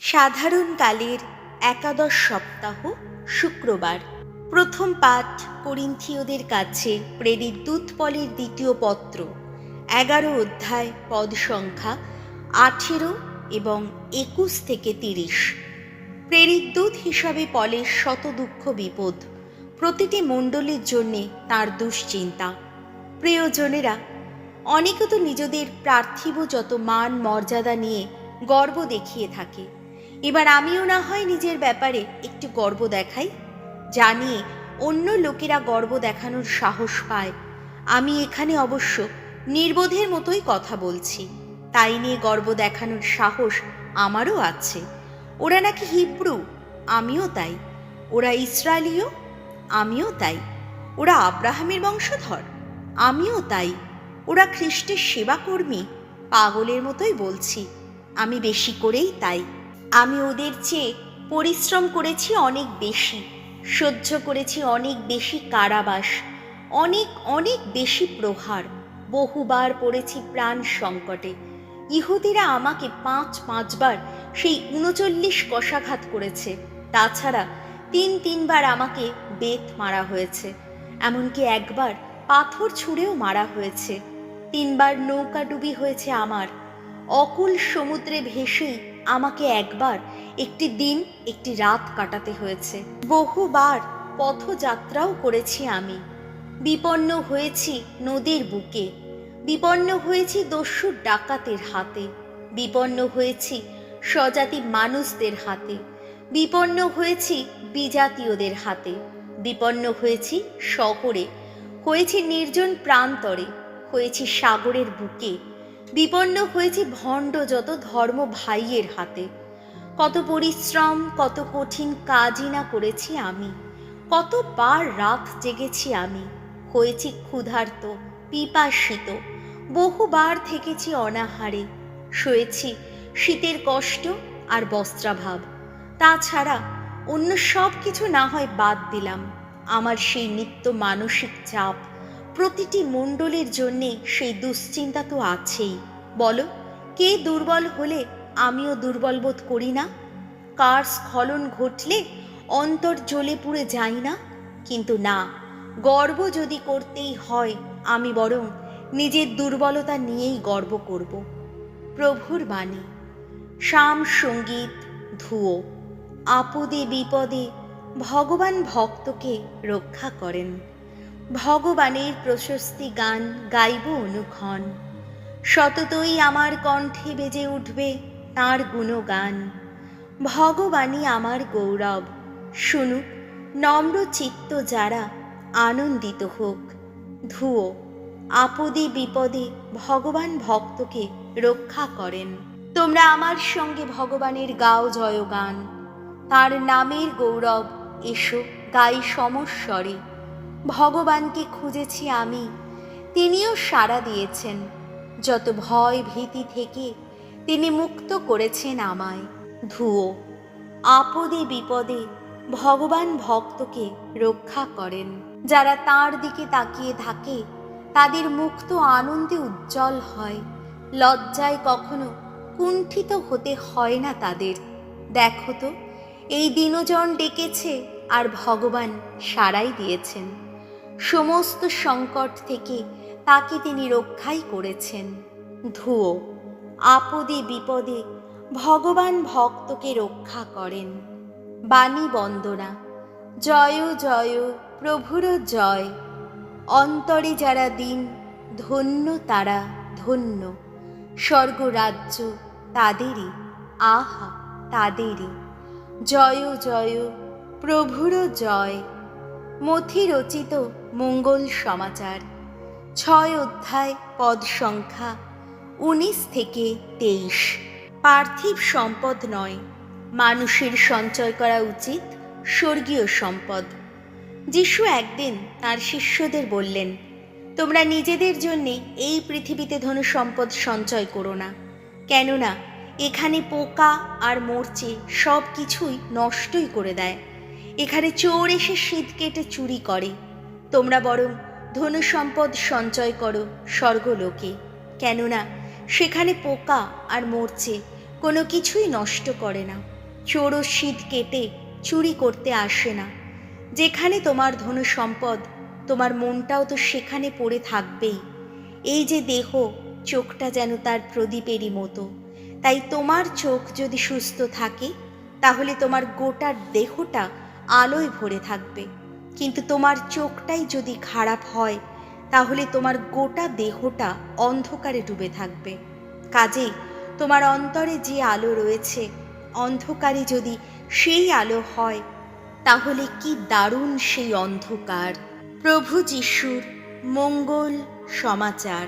সাধারণকালের একাদশ সপ্তাহ শুক্রবার। প্রথম পাঠ করিন্থীয়দের কাছে প্রেরিত দূত পলের দ্বিতীয় পত্র, 11 অধ্যায়, পদ সংখ্যা 18 এবং 21 থেকে 30। প্রেরিত দূত হিসাবে পলের শত দুঃখ বিপদ, প্রতিটি মণ্ডলীর জন্যে তার দুশ্চিন্তা। প্রিয়জনেরা, অনেকে তো নিজেদের পার্থিব যত মান মর্যাদা নিয়ে গর্ব দেখিয়ে থাকে। এবার আমিও না হয় নিজের ব্যাপারে একটু গর্ব দেখাই, জানিয়ে অন্য লোকেরা গর্ব দেখানোর সাহস পায়। আমি এখানে অবশ্য নির্বোধের মতোই কথা বলছি, তাই নিয়ে গর্ব দেখানোর সাহস আমারও আছে। ওরা নাকি হিব্রু, আমিও তাই। ওরা ইসরায়েলীয়, আমিও তাই। ওরা আব্রাহামের বংশধর, আমিও তাই। ওরা খ্রিস্টের সেবাকর্মী, পাগলের মতোই বলছি, আমি বেশি করেই তাই। আমি ওদের চেয়ে পরিশ্রম করেছি অনেক বেশি, সহ্য করেছি অনেক বেশি কারাবাস, অনেক অনেক বেশি প্রহার, বহুবার পড়েছি প্রাণ সংকটে। ইহুদিরা আমাকে 5বার সেই 39 কষাঘাত করেছে। তাছাড়া 3বার আমাকে বেত মারা হয়েছে, এমনকি একবার পাথর ছুঁড়েও মারা হয়েছে। 3বার নৌকা ডুবি হয়েছে আমার। অকুল সমুদ্রে ভেসেই আমাকে একবার একটি দিন একটি রাত কাটাতে হয়েছে। বহুবার পথযাত্রাও করেছি আমি। বিপন্ন হয়েছি নদীর বুকে, বিপন্ন হয়েছি দস্যু ডাকাতের হাতে, বিপন্ন হয়েছি স্বজাতি মানুষদের হাতে, বিপন্ন হয়েছি বিজাতীয়দের হাতে, বিপন্ন হয়েছি শহরে, হয়েছি নির্জন প্রান্তরে, হয়েছি সাগরের বুকে, বিপন্ন হয়েছি ভণ্ড যত ধর্ম ভাইয়ের হাতে। কত পরিশ্রম, কত কঠিন কাজই না করেছি আমি, কতবার রাত জেগেছি আমি, হয়েছি ক্ষুধার্ত পিপাসিত, বহুবার থেকেছি অনাহারে, সয়েছি শীতের কষ্ট আর বস্ত্রাভাব। তাছাড়া অন্য সব কিছু না হয় বাদ দিলাম, আমার সেই নিত্য মানসিক চাপ, প্রতিটি মণ্ডলীর জন্যে সেই দুশ্চিন্তা তো আছেই। বলো, কে দুর্বল হলে আমিও দুর্বল বোধ করি না? কার স্খলন ঘটলে অন্তর জ্বলে পুড়ে যাই না? কিন্তু না, গর্ব যদি করতেই হয়, আমি বরং নিজের দুর্বলতা নিয়েই গর্ব করব। প্রভুর বাণী। শাম সঙ্গীত ধুয়ো। আপদে বিপদে ভগবান ভক্তকে রক্ষা করেন। ভগবানের প্রশস্তি গান গাইব অনুক্ষণ। সততই আমার কণ্ঠে বেজে উঠবে তাঁর গুণগান। ভগবানই আমার গৌরব, শুনুক নম্র চিত্ত যারা, আনন্দিত হোক। ধুয়ো। আপদে বিপদে ভগবান ভক্তকে রক্ষা করেন। তোমরা আমার সঙ্গে ভগবানের গাও জয়গান। তার নামের গৌরব এসো গাই সমস্বরে। ভগবানকে খুঁজেছি আমি, তিনিও সাড়া দিয়েছেন। যত ভয় ভীতি থেকে তিনি মুক্ত করেছেন আমায়। ধুয়ো। আপদে বিপদে ভগবান ভক্তকে রক্ষা করেন। যারা তাঁর দিকে তাকিয়ে থাকে তাদের মুখ তো আনন্দে উজ্জ্বল হয়, লজ্জায় কখনো কুণ্ঠিত হতে হয় না তাদের। দেখো তো, এই দিনজন ডেকেছে আর ভগবান সাড়াই দিয়েছেন। সমস্ত সংকট থেকে তাকে তিনি রক্ষাই করেছেন। ধুয়ো। আপদে বিপদে ভগবান ভক্তকে রক্ষা করেন। বাণী বন্দনা। জয় জয় প্রভুর জয়। অন্তরে যারা দিন, ধন্য তারা ধন্য। স্বর্গরাজ্য তাদেরই, আহা তাদেরই। জয় জয় প্রভুর জয়। মথি রচিত মঙ্গল সমাচার, 6 অধ্যায়, পদ সংখ্যা 19 থেকে 23। পার্থিব সম্পদ নয়, মানুষের সঞ্চয় করা উচিত স্বর্গীয় সম্পদ। যিশু একদিন তাঁর শিষ্যদের বললেন, তোমরা নিজেদের জন্যে এই পৃথিবীতে ধন সম্পদ সঞ্চয় করো না, কেননা এখানে পোকা আর মরচে সব কিছুই নষ্টই করে দেয়। এখানে চোর এসে শীত কেটে চুরি করে। তোমরা বরং ধন সম্পদ সঞ্চয় করো স্বর্গলোকে, কেননা সেখানে পোকা আর মরচে কোনো কিছুই নষ্ট করে না, চোর ও শীত কেটে চুরি করতে আসে না। যেখানে তোমার ধন সম্পদ, তোমার মনটাও তো সেখানে পড়ে থাকবেই। এই যে দেহ, চোখটা যেন তার প্রদীপেরই মতো। তাই তোমার চোখ যদি সুস্থ থাকে তাহলে তোমার গোটা দেহটা আলোয় ভরে থাকবে, কিন্তু তোমার চোখটাই যদি খারাপ হয় তাহলে তোমার গোটা দেহটা অন্ধকারে ডুবে থাকবে। কাজেই তোমার অন্তরে যে আলো রয়েছে, অন্ধকারে যদি সেই আলো হয় তাহলে কি দারুণ সেই অন্ধকার। প্রভু যিশুর মঙ্গল সমাচার।